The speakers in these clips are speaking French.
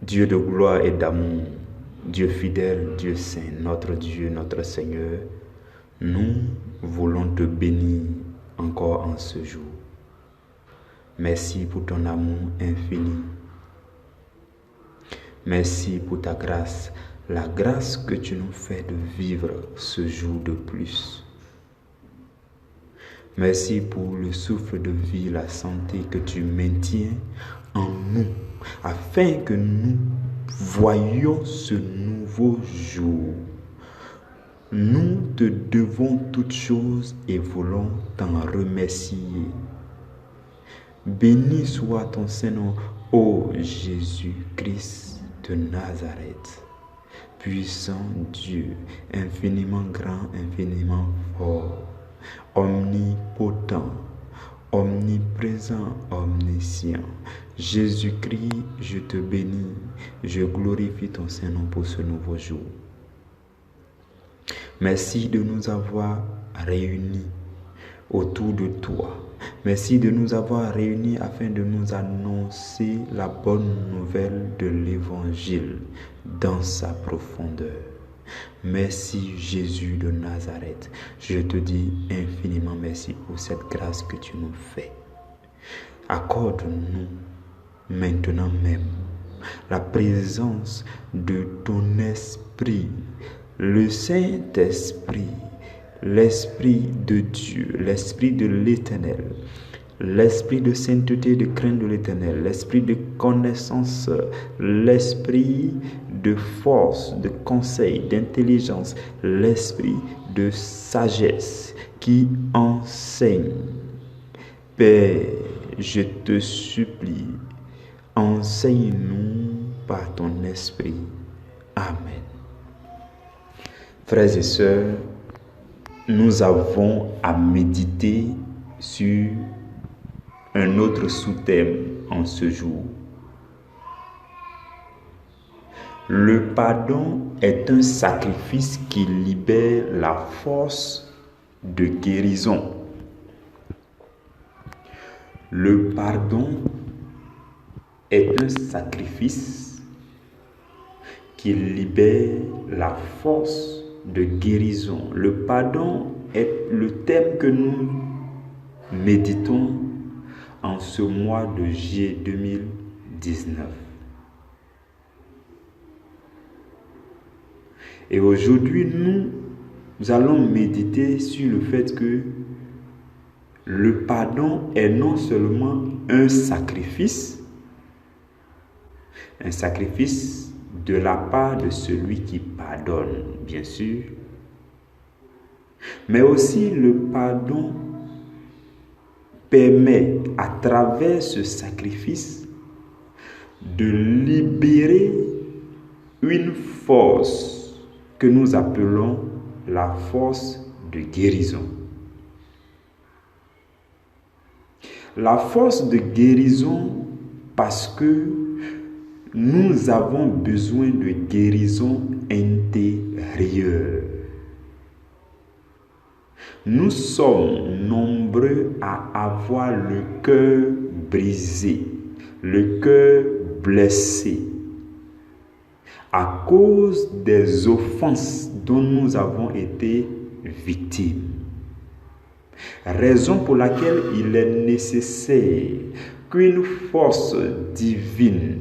Dieu de gloire et d'amour, Dieu fidèle, Dieu saint, notre Dieu, notre Seigneur, nous voulons te bénir encore en ce jour. Merci pour ton amour infini. Merci pour ta grâce, la grâce que tu nous fais de vivre ce jour de plus. Merci pour le souffle de vie, la santé que tu maintiens en nous, afin que nous voyions ce nouveau jour. Nous te devons toutes choses et voulons t'en remercier. Béni soit ton Saint-Nom, ô Jésus-Christ de Nazareth, puissant Dieu, infiniment grand, infiniment fort, omnipotent, omniprésent, omniscient. Jésus-Christ, je te bénis, je glorifie ton Saint-Nom pour ce nouveau jour. Merci de nous avoir réunis autour de toi. Merci de nous avoir réunis afin de nous annoncer la bonne nouvelle de l'Évangile dans sa profondeur. Merci Jésus de Nazareth. Je te dis infiniment merci pour cette grâce que tu nous fais. Accorde-nous maintenant même la présence de ton Esprit, le Saint-Esprit, l'Esprit de Dieu, l'Esprit de l'Éternel, l'Esprit de sainteté, de crainte de l'Éternel, l'Esprit de connaissance, l'Esprit de force, de conseil, d'intelligence, l'Esprit de sagesse qui enseigne. Père, je te supplie, enseigne-nous par ton Esprit. Amen. Frères et sœurs, nous avons à méditer sur un autre sous-thème en ce jour. Le pardon est un sacrifice qui libère la force de guérison. Le pardon est un sacrifice qui libère la force de guérison. Le pardon est le thème que nous méditons en ce mois de juillet 2019. Et aujourd'hui, nous allons méditer sur le fait que le pardon est non seulement un sacrifice de la part de celui qui pardonne, bien sûr, mais aussi le pardon permet à travers ce sacrifice de libérer une force que nous appelons la force de guérison. La force de guérison parce que nous avons besoin de guérison intérieure. Nous sommes nombreux à avoir le cœur brisé, le cœur blessé, à cause des offenses dont nous avons été victimes. Raison pour laquelle il est nécessaire qu'une force divine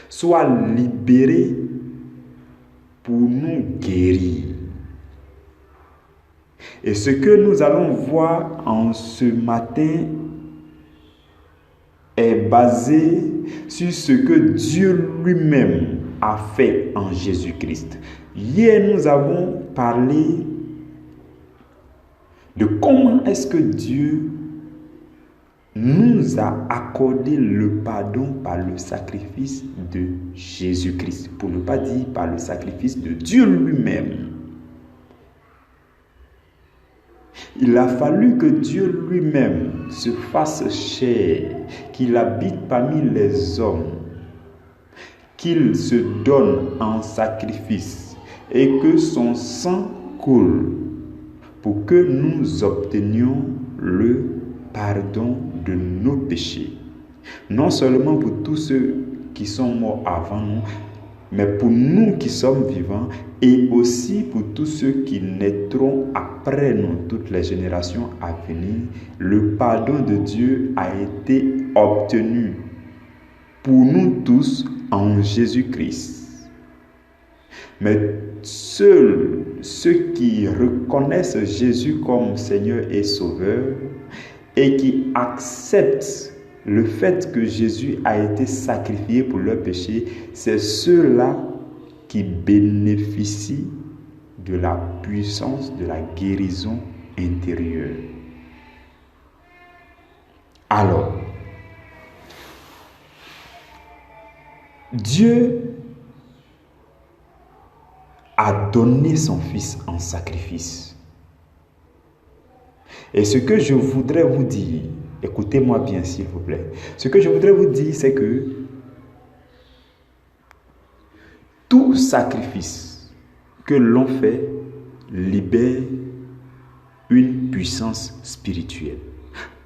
soit libérée pour nous guérir. Et ce que nous allons voir en ce matin est basé sur ce que Dieu lui-même a fait en Jésus-Christ. Hier, nous avons parlé de comment est-ce que Dieu nous a accordé le pardon par le sacrifice de Jésus-Christ, pour ne pas dire par le sacrifice de Dieu lui-même. Il a fallu que Dieu lui-même se fasse chair, qu'il habite parmi les hommes, qu'il se donne en sacrifice et que son sang coule pour que nous obtenions le pardon de nos péchés. Non seulement pour tous ceux qui sont morts avant nous, mais pour nous qui sommes vivants et aussi pour tous ceux qui naîtront après nous, toutes les générations à venir, le pardon de Dieu a été obtenu pour nous tous en Jésus-Christ. Mais seuls ceux qui reconnaissent Jésus comme Seigneur et Sauveur et qui acceptent le fait que Jésus a été sacrifié pour leurs péchés, c'est ceux-là qui bénéficient de la puissance de la guérison intérieure. Alors, Dieu a donné son Fils en sacrifice. Et ce que je voudrais vous dire, écoutez-moi bien s'il vous plaît, ce que je voudrais vous dire, c'est que tout sacrifice que l'on fait libère une puissance spirituelle.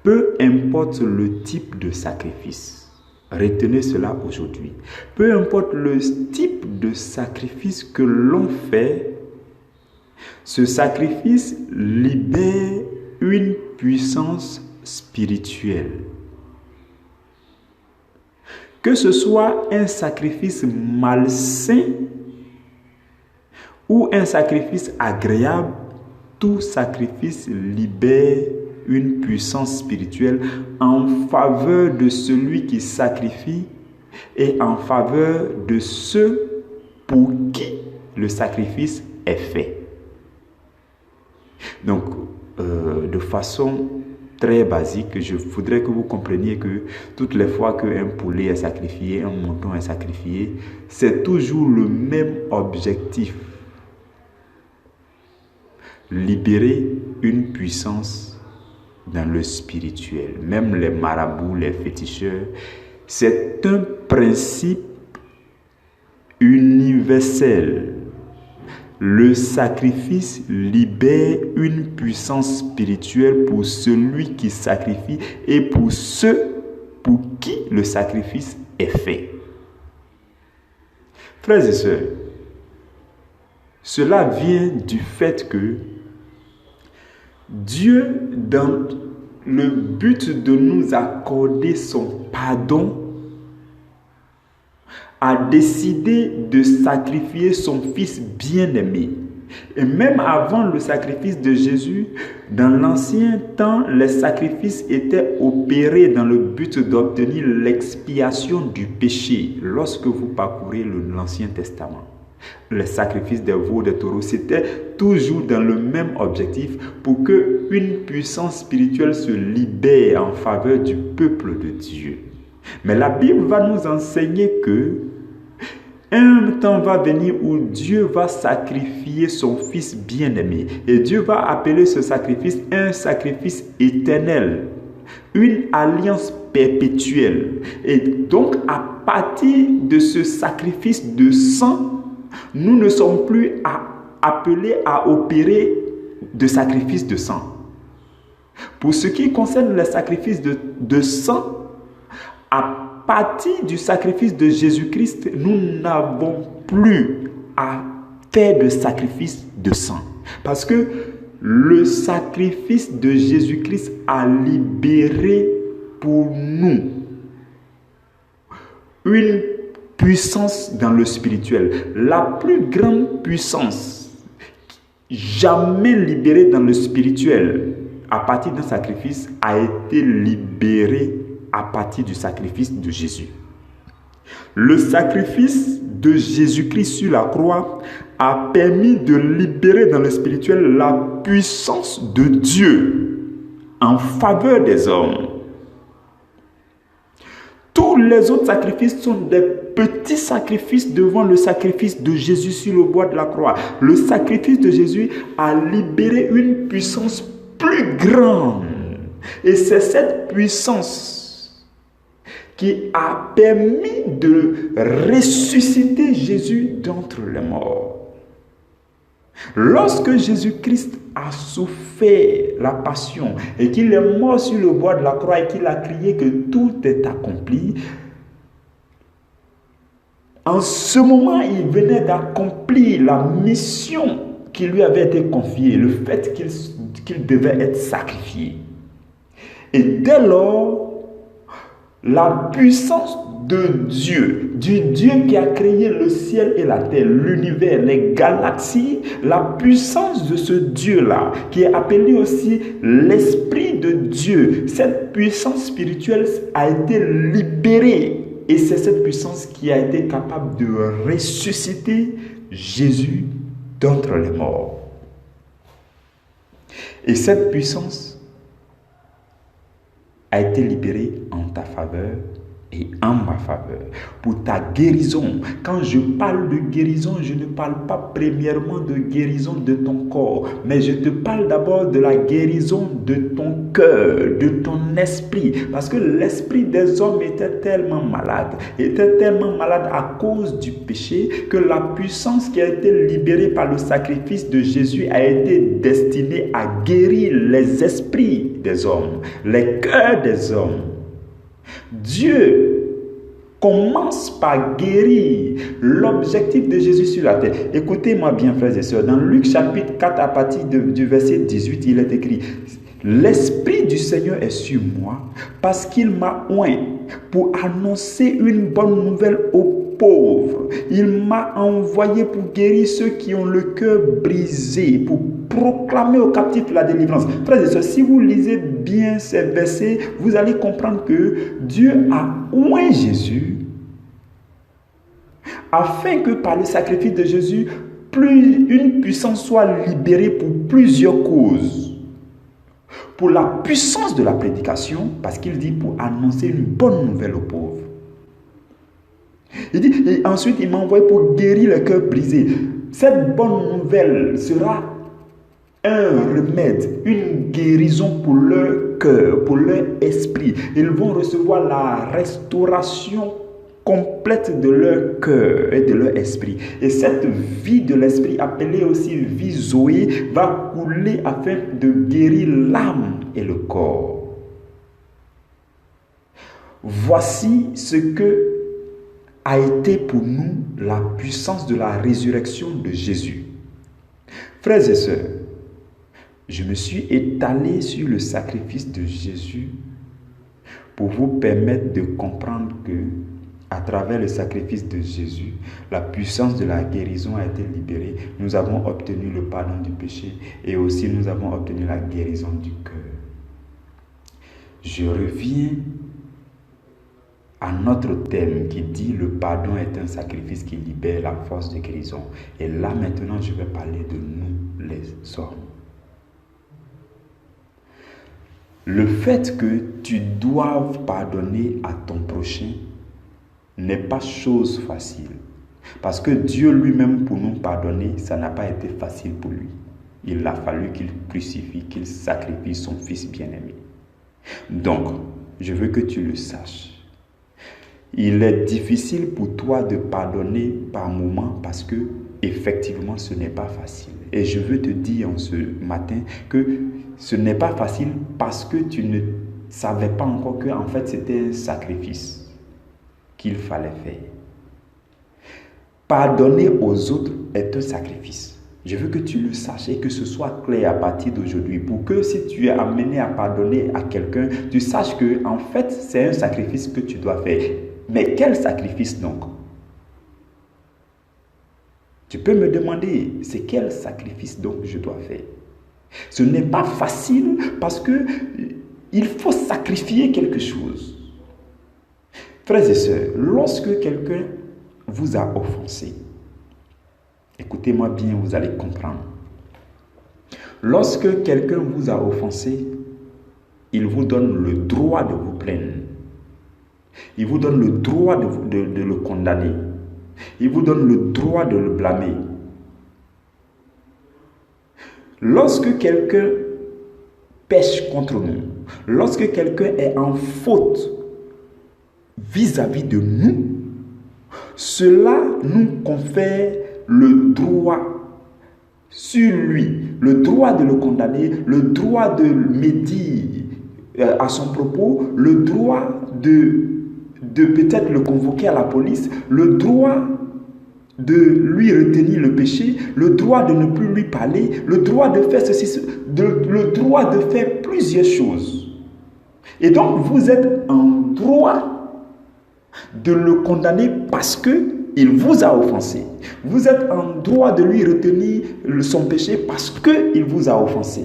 Peu importe le type de sacrifice, retenez cela aujourd'hui. Peu importe le type de sacrifice que l'on fait, ce sacrifice libère une puissance spirituelle. Que ce soit un sacrifice malsain ou un sacrifice agréable, tout sacrifice libère une puissance spirituelle en faveur de celui qui sacrifie et en faveur de ceux pour qui le sacrifice est fait. Donc, de façon très basique, je voudrais que vous compreniez que toutes les fois qu'un poulet est sacrifié, un mouton est sacrifié, c'est toujours le même objectif. Libérer une puissance dans le spirituel. Même les marabouts, les féticheurs, c'est un principe universel. Le sacrifice libère une puissance spirituelle pour celui qui sacrifie et pour ceux pour qui le sacrifice est fait. Frères et sœurs, cela vient du fait que Dieu, dans le but de nous accorder son pardon, a décidé de sacrifier son Fils bien-aimé. Et même avant le sacrifice de Jésus, dans l'ancien temps, les sacrifices étaient opérés dans le but d'obtenir l'expiation du péché. Lorsque vous parcourez l'Ancien Testament, les sacrifices des veaux, des taureaux, c'était toujours dans le même objectif pour qu'une puissance spirituelle se libère en faveur du peuple de Dieu. Mais la Bible va nous enseigner que un temps va venir où Dieu va sacrifier son Fils bien-aimé. Et Dieu va appeler ce sacrifice un sacrifice éternel, une alliance perpétuelle. Et donc, à partir de ce sacrifice de sang, nous ne sommes plus appelés à opérer de sacrifice de sang. Pour ce qui concerne les sacrifices de sang, à partir du sacrifice de Jésus-Christ, nous n'avons plus à faire de sacrifice de sang. Parce que le sacrifice de Jésus-Christ a libéré pour nous une puissance dans le spirituel. La plus grande puissance jamais libérée dans le spirituel à partir d'un sacrifice a été libérée à partir du sacrifice de Jésus. Le sacrifice de Jésus-Christ sur la croix a permis de libérer dans le spirituel la puissance de Dieu en faveur des hommes. Tous les autres sacrifices sont des petits sacrifices devant le sacrifice de Jésus sur le bois de la croix. Le sacrifice de Jésus a libéré une puissance plus grande. Et c'est cette puissance qui a permis de ressusciter Jésus d'entre les morts. Lorsque Jésus-Christ a souffert la passion et qu'il est mort sur le bois de la croix et qu'il a crié que tout est accompli, en ce moment, il venait d'accomplir la mission qui lui avait été confiée, le fait qu'il devait être sacrifié. Et dès lors, la puissance de Dieu, du Dieu qui a créé le ciel et la terre, l'univers, les galaxies, la puissance de ce Dieu-là, qui est appelé aussi l'Esprit de Dieu, cette puissance spirituelle a été libérée. Et c'est cette puissance qui a été capable de ressusciter Jésus d'entre les morts. Et cette puissance a été libérée en ta faveur et en ma faveur, pour ta guérison. Quand je parle de guérison, je ne parle pas premièrement de guérison de ton corps, mais je te parle d'abord de la guérison de ton cœur, de ton esprit, parce que l'esprit des hommes était tellement malade à cause du péché, que la puissance qui a été libérée par le sacrifice de Jésus a été destinée à guérir les esprits des hommes, les cœurs des hommes. Dieu commence par guérir. L'objectif de Jésus sur la terre. Écoutez-moi bien, frères et sœurs. Dans Luc chapitre 4, à partir du verset 18, il est écrit: l'Esprit du Seigneur est sur moi, parce qu'il m'a oint pour annoncer une bonne nouvelle aux pauvres. Il m'a envoyé pour guérir ceux qui ont le cœur brisé, pour proclamer aux captifs la délivrance. Frères et sœurs, si vous lisez bien ces versets, vous allez comprendre que Dieu a oint Jésus afin que par le sacrifice de Jésus, une puissance soit libérée pour plusieurs causes. Pour la puissance de la prédication, parce qu'il dit pour annoncer une bonne nouvelle aux pauvres. Il dit, et ensuite il m'a envoyé pour guérir les cœurs brisés. Cette bonne nouvelle sera un remède, une guérison pour leur cœur, pour leur esprit. Ils vont recevoir la restauration complète de leur cœur et de leur esprit. Et cette vie de l'esprit, appelée aussi vie Zoé, va couler afin de guérir l'âme et le corps. Voici ce que a été pour nous la puissance de la résurrection de Jésus. Frères et sœurs, je me suis étalé sur le sacrifice de Jésus pour vous permettre de comprendre que, à travers le sacrifice de Jésus, la puissance de la guérison a été libérée. Nous avons obtenu le pardon du péché et aussi nous avons obtenu la guérison du cœur. Je reviens à notre thème qui dit le pardon est un sacrifice qui libère la force de guérison. Et là maintenant, je vais parler de nous les hommes. Le fait que tu doives pardonner à ton prochain n'est pas chose facile. Parce que Dieu lui-même, pour nous pardonner, ça n'a pas été facile pour lui. Il a fallu qu'il crucifie, qu'il sacrifie son fils bien-aimé. Donc, je veux que tu le saches. Il est difficile pour toi de pardonner par moment parce que, effectivement, ce n'est pas facile. Et je veux te dire en ce matin que ce n'est pas facile parce que tu ne savais pas encore que, en fait, c'était un sacrifice qu'il fallait faire. Pardonner aux autres est un sacrifice. Je veux que tu le saches et que ce soit clair à partir d'aujourd'hui pour que si tu es amené à pardonner à quelqu'un, tu saches que, en fait, c'est un sacrifice que tu dois faire. Mais quel sacrifice donc? Tu peux me demander, c'est quel sacrifice donc je dois faire? Ce n'est pas facile parce que il faut sacrifier quelque chose. Frères et sœurs, lorsque quelqu'un vous a offensé, écoutez-moi bien, vous allez comprendre. Lorsque quelqu'un vous a offensé, il vous donne le droit de vous plaindre. Il vous donne le droit de le condamner. Il vous donne le droit de le blâmer. Lorsque quelqu'un pêche contre nous, lorsque quelqu'un est en faute vis-à-vis de nous, cela nous confère le droit sur lui, le droit de le condamner, le droit de médire à son propos, le droit de peut-être le convoquer à la police, le droit de lui retenir le péché, le droit de ne plus lui parler, le droit de faire ceci, le droit de faire plusieurs choses. Et donc, vous êtes en droit de le condamner parce qu'il vous a offensé. Vous êtes en droit de lui retenir son péché parce qu'il vous a offensé.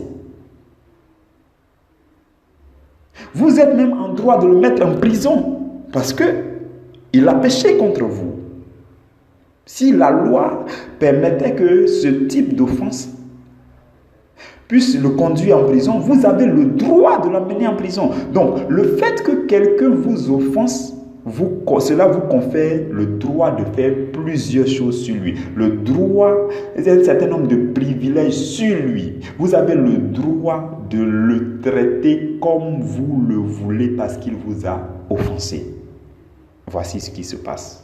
Vous êtes même en droit de le mettre en prison parce qu'il a péché contre vous. Si la loi permettait que ce type d'offense puisse le conduire en prison, vous avez le droit de l'amener en prison. Donc, le fait que quelqu'un vous offense, cela vous confère le droit de faire plusieurs choses sur lui. Le droit, un certain nombre de privilèges sur lui. Vous avez le droit de le traiter comme vous le voulez parce qu'il vous a offensé. Voici ce qui se passe.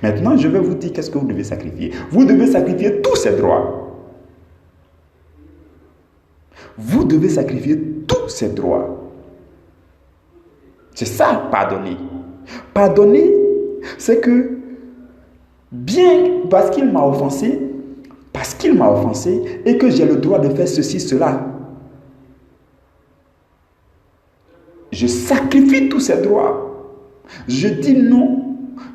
Maintenant, je vais vous dire qu'est-ce que vous devez sacrifier. Vous devez sacrifier tous ces droits. Vous devez sacrifier tous ces droits. C'est ça, pardonner. Pardonner, c'est que bien parce qu'il m'a offensé, et que j'ai le droit de faire ceci, cela, je sacrifie tous ces droits. Je dis non.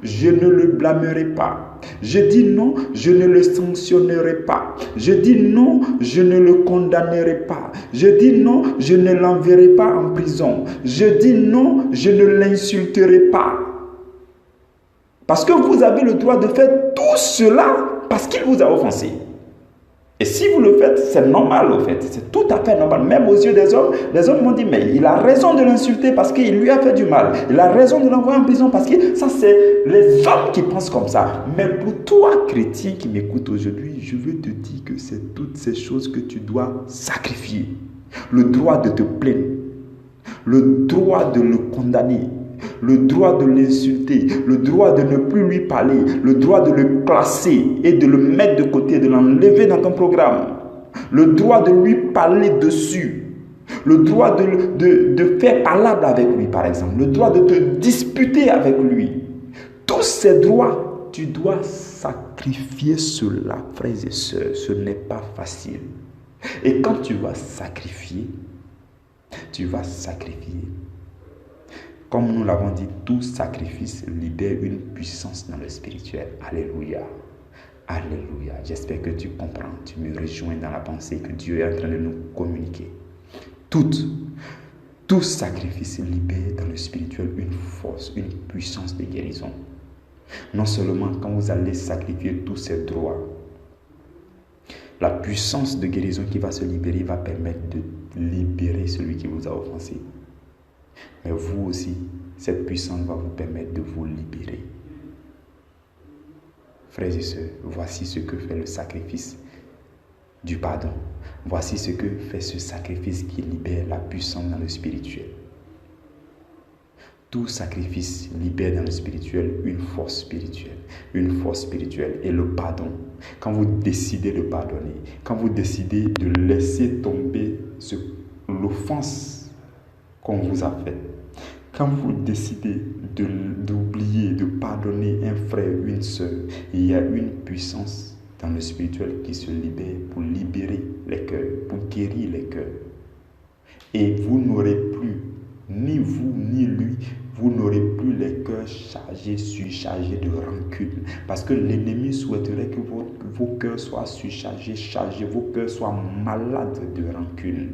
Je ne le blâmerai pas. Je dis non, je ne le sanctionnerai pas. Je dis non, je ne le condamnerai pas. Je dis non, je ne l'enverrai pas en prison. Je dis non, je ne l'insulterai pas. Parce que vous avez le droit de faire tout cela parce qu'il vous a offensé. Et si vous le faites, c'est normal au fait. C'est tout à fait normal. Même aux yeux des hommes m'ont dit, mais il a raison de l'insulter parce qu'il lui a fait du mal. Il a raison de l'envoyer en prison parce que ça, c'est les hommes qui pensent comme ça. Mais pour toi, chrétien qui m'écoute aujourd'hui, je veux te dire que c'est toutes ces choses que tu dois sacrifier. Le droit de te plaindre, le droit de le condamner, le droit de l'insulter, le droit de ne plus lui parler, le droit de le classer et de le mettre de côté, de l'enlever dans ton programme, le droit de lui parler dessus, le droit de faire palabre avec lui, par exemple, le droit de te disputer avec lui. Tous ces droits, tu dois sacrifier cela, frères et sœurs. Ce n'est pas facile. Et quand tu vas sacrifier, comme nous l'avons dit, tout sacrifice libère une puissance dans le spirituel. Alléluia. Alléluia. J'espère que tu comprends, tu me rejoins dans la pensée que Dieu est en train de nous communiquer. Tout sacrifice libère dans le spirituel une force, une puissance de guérison. Non seulement quand vous allez sacrifier tous ces droits, la puissance de guérison qui va se libérer va permettre de libérer celui qui vous a offensé. Mais vous aussi, cette puissance va vous permettre de vous libérer. Frères et sœurs, voici ce que fait le sacrifice du pardon. Voici ce que fait ce sacrifice qui libère la puissance dans le spirituel. Tout sacrifice libère dans le spirituel une force spirituelle. Une force spirituelle. Et le pardon, quand vous décidez de pardonner, quand vous décidez de laisser tomber l'offense qu'on vous a faite, quand vous décidez d'oublier, de pardonner un frère, une sœur, il y a une puissance dans le spirituel qui se libère pour libérer les cœurs, pour guérir les cœurs. Et vous n'aurez plus, ni vous ni lui, vous n'aurez plus les cœurs chargés, surchargés de rancune. Parce que l'ennemi souhaiterait que vos cœurs soient surchargés, chargés, vos cœurs soient malades de rancune.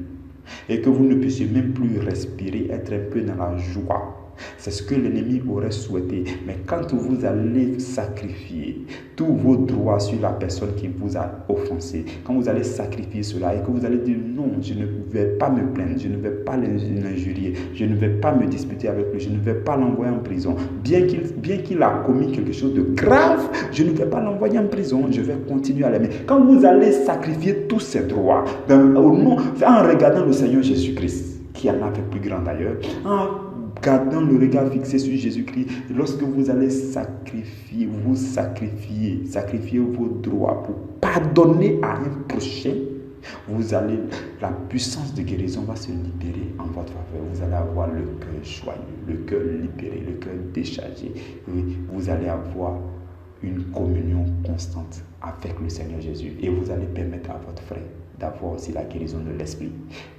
Et que vous ne puissiez même plus respirer, être un peu dans la joie. C'est ce que l'ennemi aurait souhaité. Mais quand vous allez sacrifier tous vos droits sur la personne qui vous a offensé, quand vous allez sacrifier cela et que vous allez dire non, je ne vais pas me plaindre, je ne vais pas l'injurier, je ne vais pas me disputer avec lui, je ne vais pas l'envoyer en prison. Bien qu'il a commis quelque chose de grave, je ne vais pas l'envoyer en prison, je vais continuer à l'aimer. Quand vous allez sacrifier tous ces droits, en regardant le Seigneur Jésus-Christ, qui en a fait plus grand d'ailleurs, en gardant le regard fixé sur Jésus-Christ, lorsque vous allez sacrifier vos droits pour pardonner à un prochain, la puissance de guérison va se libérer en votre faveur. Vous allez avoir le cœur joyeux, le cœur libéré, le cœur déchargé. Et vous allez avoir une communion constante avec le Seigneur Jésus. Et vous allez permettre à votre frère d'avoir aussi la guérison de l'esprit.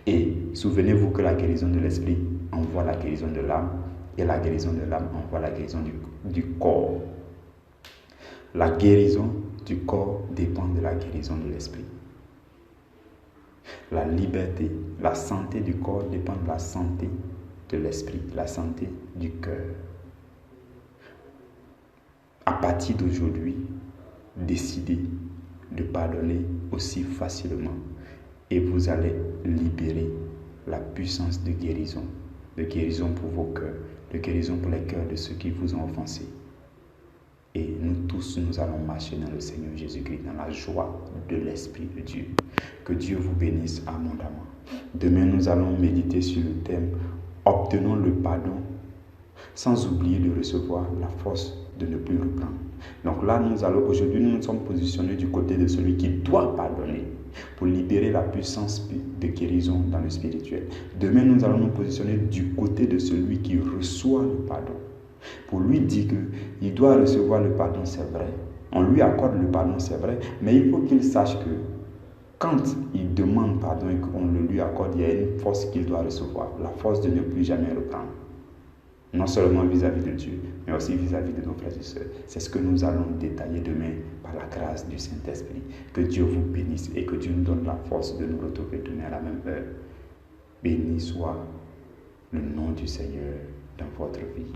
Et souvenez-vous que la guérison de l'esprit envoie la guérison de l'âme. Et la guérison de l'âme envoie la guérison du corps. La guérison du corps dépend de la guérison de l'esprit. La liberté, la santé du corps dépend de la santé de l'esprit, la santé du cœur. À partir d'aujourd'hui, décidez de pardonner aussi facilement et vous allez libérer la puissance de guérison pour vos cœurs, de guérison pour les cœurs de ceux qui vous ont offensés. Et nous tous, nous allons marcher dans le Seigneur Jésus-Christ, dans la joie de l'Esprit de Dieu. Que Dieu vous bénisse abondamment. Demain, nous allons méditer sur le thème « Obtenons le pardon » sans oublier de recevoir la force de ne plus reprendre. Donc là, aujourd'hui, nous nous sommes positionnés du côté de celui qui doit pardonner pour libérer la puissance de guérison dans le spirituel. Demain, nous allons nous positionner du côté de celui qui reçoit le pardon. Pour lui dire qu'il doit recevoir le pardon, c'est vrai. On lui accorde le pardon, c'est vrai. Mais il faut qu'il sache que quand il demande pardon et qu'on le lui accorde, il y a une force qu'il doit recevoir. La force de ne plus jamais reprendre. Non seulement vis-à-vis de Dieu, mais aussi vis-à-vis de nos frères et sœurs. C'est ce que nous allons détailler demain par la grâce du Saint-Esprit. Que Dieu vous bénisse et que Dieu nous donne la force de nous retrouver demain à la même heure. Béni soit le nom du Seigneur dans votre vie.